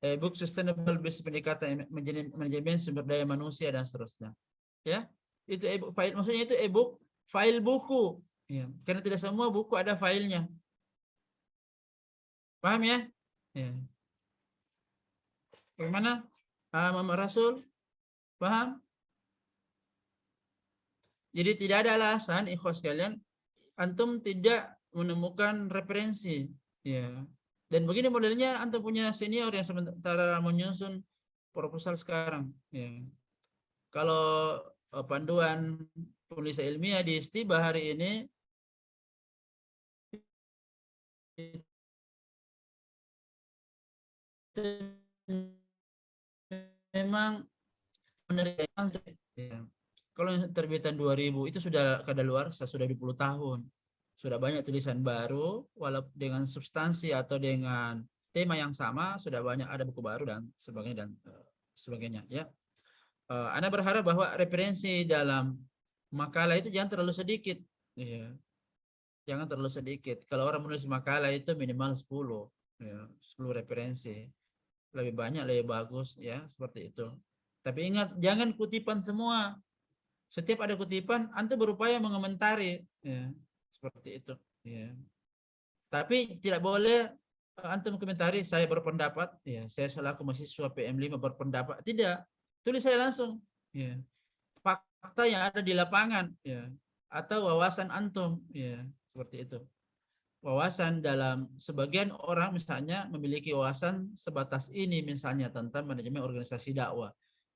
E-book Sustainable Business Pendekatan Manajemen Sumber Daya Manusia dan seterusnya. Ya, itu e-book file, maksudnya itu e-book file buku. Ya, karena tidak semua buku ada filenya. Paham ya? Ya. Bagaimana? Muhammad Rasul? Paham? Jadi tidak ada alasan ikhwas sekalian antum tidak menemukan referensi, ya. Dan begini modelnya, antum punya senior yang sementara menyusun proposal sekarang, ya. Kalau panduan penulis ilmiah di Istiba hari ini itu memang menerima, ya. Kalau terbitan 2000 itu sudah kadaluarsa, sudah 20 tahun. Sudah banyak tulisan baru, walaupun dengan substansi atau dengan tema yang sama, sudah banyak ada buku baru dan sebagainya sebagainya, ya. Anda berharap bahwa referensi dalam makalah itu jangan terlalu sedikit, ya. Jangan terlalu sedikit. Kalau orang menulis makalah itu minimal 10, ya, 10 referensi. Lebih banyak lebih bagus, ya, seperti itu. Tapi ingat, jangan kutipan semua. Setiap ada kutipan, antum berupaya mengomentari, ya, seperti itu, ya. Tapi tidak boleh antum komentari saya berpendapat, ya, saya selaku mahasiswa PM5 berpendapat. Tidak, tulis saya langsung, ya, fakta yang ada di lapangan, ya, atau wawasan antum, ya, seperti itu. Wawasan dalam sebagian orang misalnya memiliki wawasan sebatas ini misalnya tentang manajemen organisasi dakwah.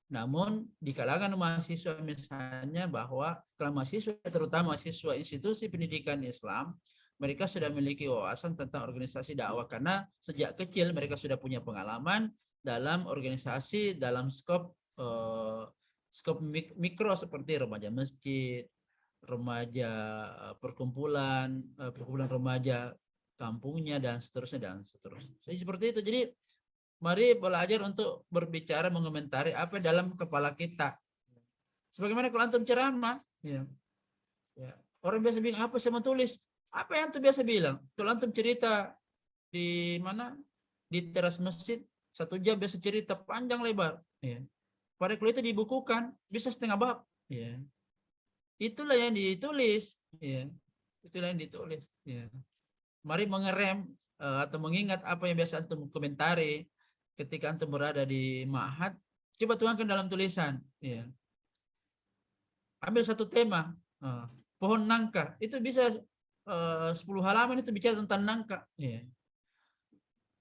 Namun di kalangan mahasiswa misalnya bahwa kalau mahasiswa terutama mahasiswa institusi pendidikan Islam, mereka sudah memiliki wawasan tentang organisasi dakwah karena sejak kecil mereka sudah punya pengalaman dalam organisasi dalam skop mikro seperti remaja masjid, remaja perkumpulan remaja kampungnya dan seterusnya. Jadi seperti itu. Jadi mari belajar untuk berbicara mengomentari apa dalam kepala kita. Sebagaimana kalau antum ceramah, ya. Ya. Orang biasa bilang apa saya mau tulis? Apa yang antum biasa bilang? Kalau antum cerita di mana? Di teras masjid 1 jam biasa cerita panjang lebar, ya. Pada kalau itu dibukukan bisa setengah bab, ya. Itulah yang ditulis, ya. Itulah yang ditulis, ya. mari mengerem atau mengingat apa yang biasa antum komentari ketika antum berada di ma'had, coba tuangkan dalam tulisan. Ya. Ambil satu tema, pohon nangka, itu bisa 10 halaman itu bicara tentang nangka. Ya.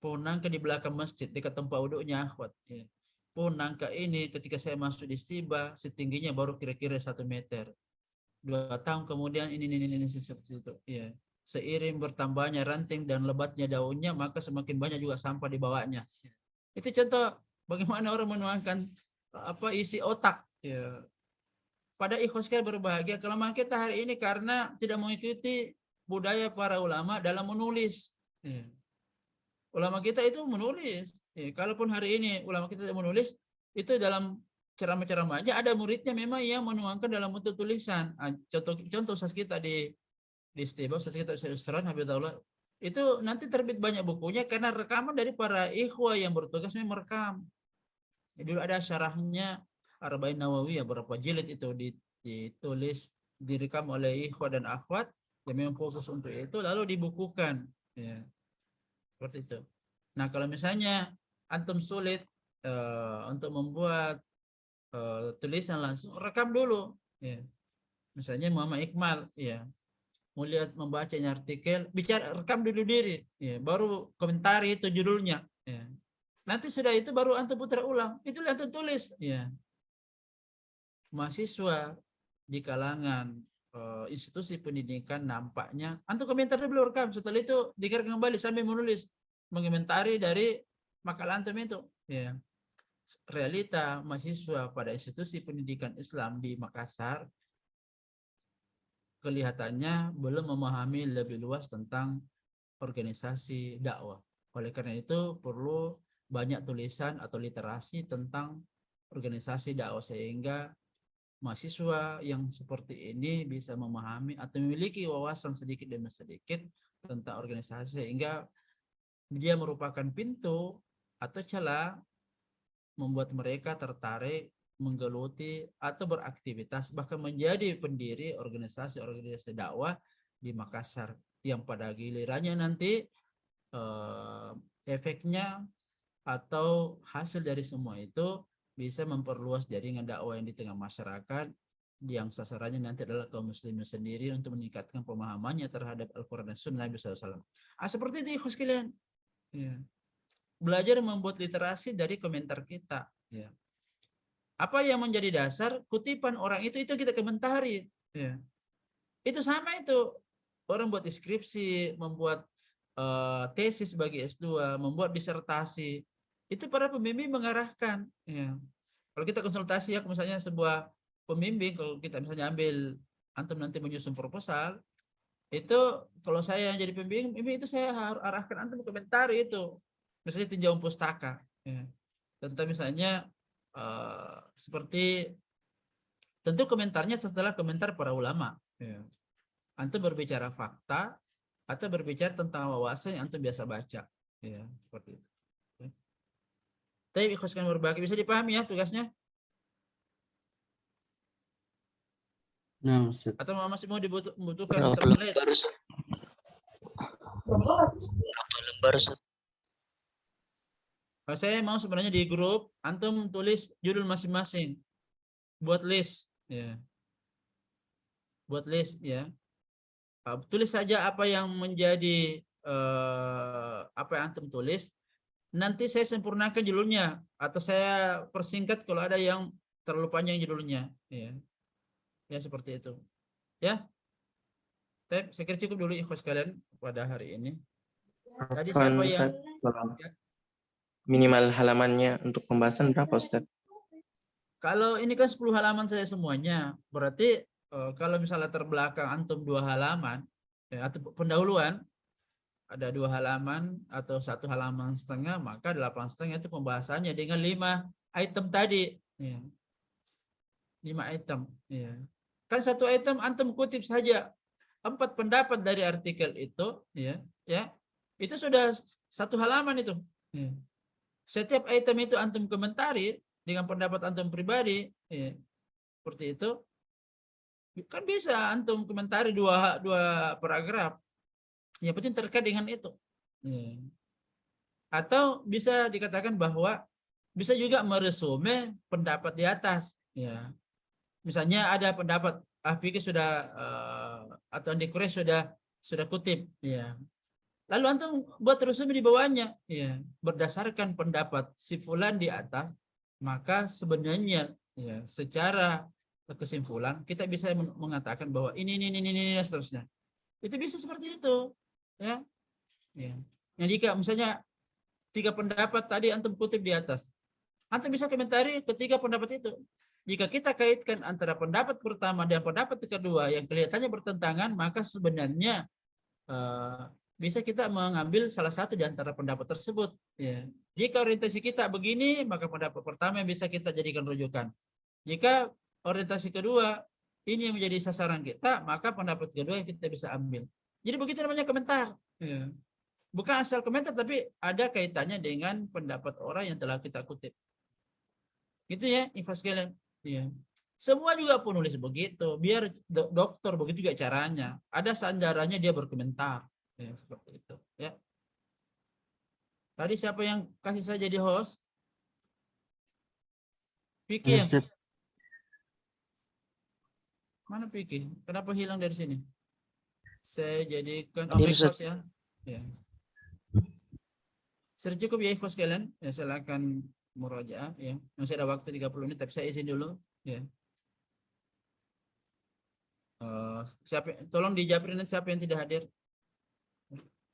Pohon nangka di belakang masjid dekat tempat wudhunya akhwat. Ya. Pohon nangka ini ketika saya masuk di Istiba, setingginya baru kira-kira 1 meter. 2 tahun kemudian ini seperti itu. Ya. Seiring bertambahnya ranting dan lebatnya daunnya, maka semakin banyak juga sampah di bawahnya. Itu contoh bagaimana orang menuangkan isi otak. Ya. Pada ikhwas sekalian berbahagia kelemahan kita hari ini karena tidak mengikuti budaya para ulama dalam menulis. Ya. Ulama kita itu menulis. Ya, kalaupun hari ini ulama kita tidak menulis, itu dalam ceramah-ceramahnya ada muridnya memang yang menuangkan dalam bentuk tulisan. Contoh ustaz kita di Istiba, ustaz kita Ustaz Habibullah, itu nanti terbit banyak bukunya karena rekaman dari para ikhwah yang bertugas memang merekam. Jadi ada syarahnya Arba'in Nawawiyah berapa jilid itu ditulis, direkam oleh ikhwah dan akhwat yang memang khusus untuk itu, lalu dibukukan. Ya. Seperti itu. Nah, kalau misalnya antum sulit untuk membuat tulisan langsung, rekam dulu. Ya. Misalnya Muhammad Iqmal, ya, mau lihat membacanya artikel, bicara rekam dulu diri, ya, baru komentari itu judulnya. Ya. Nanti sudah itu baru antum putar ulang, itu antum tulis. Ya. Mahasiswa di kalangan institusi pendidikan nampaknya antum komentar dulu rekam, setelah itu dikirim kembali sambil menulis mengomentari dari makalah antum itu. Ya. Realita mahasiswa pada institusi pendidikan Islam di Makassar kelihatannya belum memahami lebih luas tentang organisasi dakwah. Oleh karena itu perlu banyak tulisan atau literasi tentang organisasi dakwah sehingga mahasiswa yang seperti ini bisa memahami atau memiliki wawasan sedikit demi sedikit tentang organisasi sehingga dia merupakan pintu atau celah membuat mereka tertarik menggeluti atau beraktivitas bahkan menjadi pendiri organisasi-organisasi dakwah di Makassar yang pada gilirannya nanti efeknya atau hasil dari semua itu bisa memperluas jaringan dakwah yang di tengah masyarakat yang sasarannya nanti adalah kaum muslimin sendiri untuk meningkatkan pemahamannya terhadap Al-Quran dan Sunnah Nabi SAW. Seperti itu ikhwas sekalian. Ya. Belajar membuat literasi dari komentar kita. Ya. Apa yang menjadi dasar kutipan orang itu kita komentari. Ya. Itu sama itu. Orang buat deskripsi, membuat tesis bagi S2, membuat disertasi. Itu para pembimbing mengarahkan. Ya. Kalau kita konsultasi ya, misalnya sebuah pembimbing, kalau kita misalnya ambil antum nanti menyusun proposal, itu kalau saya yang jadi pembimbing, itu saya harus arahkan antum komentari itu. Misalnya tinjauan pustaka. Ya. Tentang misalnya seperti tentu komentarnya setelah komentar para ulama. Ya. Antum berbicara fakta atau berbicara tentang wawasan yang antum biasa baca. Ya, seperti itu. Ya. Tapi ikhlaskan berbagi bisa dipahami ya tugasnya? Nah, Ustaz. Atau masih mau dibutuhkan Berapa template? lembar Ustaz? Berapa lembar Ustaz? Saya mau sebenarnya di grup antum tulis judul masing-masing. Buat list ya. Buat list ya. Tulis saja apa yang menjadi apa yang antum tulis. Nanti saya sempurnakan judulnya atau saya persingkat kalau ada yang terlalu panjang judulnya ya. Ya seperti itu. Ya. Saya kira cukup dulu ikhwas kalian pada hari ini. Tadi siapa yang ya? Minimal halamannya untuk pembahasan berapa Ustaz? Kalau ini kan 10 halaman saya semuanya, berarti kalau misalnya terbelakang antum 2 halaman, atau pendahuluan, ada 2 halaman atau 1 halaman setengah, maka 8,5 itu pembahasannya dengan 5 item tadi. Ya. 5 item. Ya. Kan 1 item antum kutip saja 4 pendapat dari artikel itu, ya, itu sudah 1 halaman itu. Ya. Setiap item itu antum komentari dengan pendapat antum pribadi, ya, seperti itu. Kan bisa antum komentari dua paragraf. Yang penting terkait dengan itu. Ya. Atau bisa dikatakan bahwa bisa juga meresume pendapat di atas. Ya. Misalnya ada pendapat Fikri sudah atau Andi Quraish sudah kutip. Ya. Lalu antum buat resume di bawahnya. Ya. Berdasarkan pendapat si fulan di atas, maka sebenarnya ya, secara kesimpulan kita bisa mengatakan bahwa ini dan seterusnya. Itu bisa seperti itu. Ya. Ya. Yang jika misalnya 3 pendapat tadi antum kutip di atas, antum bisa komentari ketiga pendapat itu. Jika kita kaitkan antara pendapat pertama dan pendapat kedua yang kelihatannya bertentangan, maka sebenarnya bisa kita mengambil salah satu di antara pendapat tersebut. Ya. Jika orientasi kita begini, maka pendapat pertama yang bisa kita jadikan rujukan. Jika orientasi kedua ini yang menjadi sasaran kita, maka pendapat kedua yang kita bisa ambil. Jadi begitu namanya komentar. Ya. Bukan asal komentar, tapi ada kaitannya dengan pendapat orang yang telah kita kutip. Gitu ya, ikhwas sekalian. Ya. Semua juga penulis begitu. Biar dokter begitu juga caranya. Ada sandarannya dia berkomentar. Ya, seperti itu. Ya. Tadi siapa yang kasih saya jadi host? Piki ya? Ustaz. Mana Piki? Kenapa hilang dari sini? Saya jadikan Hadir, host ya. Ya. Sudah cukup ya ikhwas sekalian. Ya, silakan murojaah ya. Masih ada waktu 30 menit tapi saya izin dulu ya. Tolong dijawabin siapa yang tidak hadir.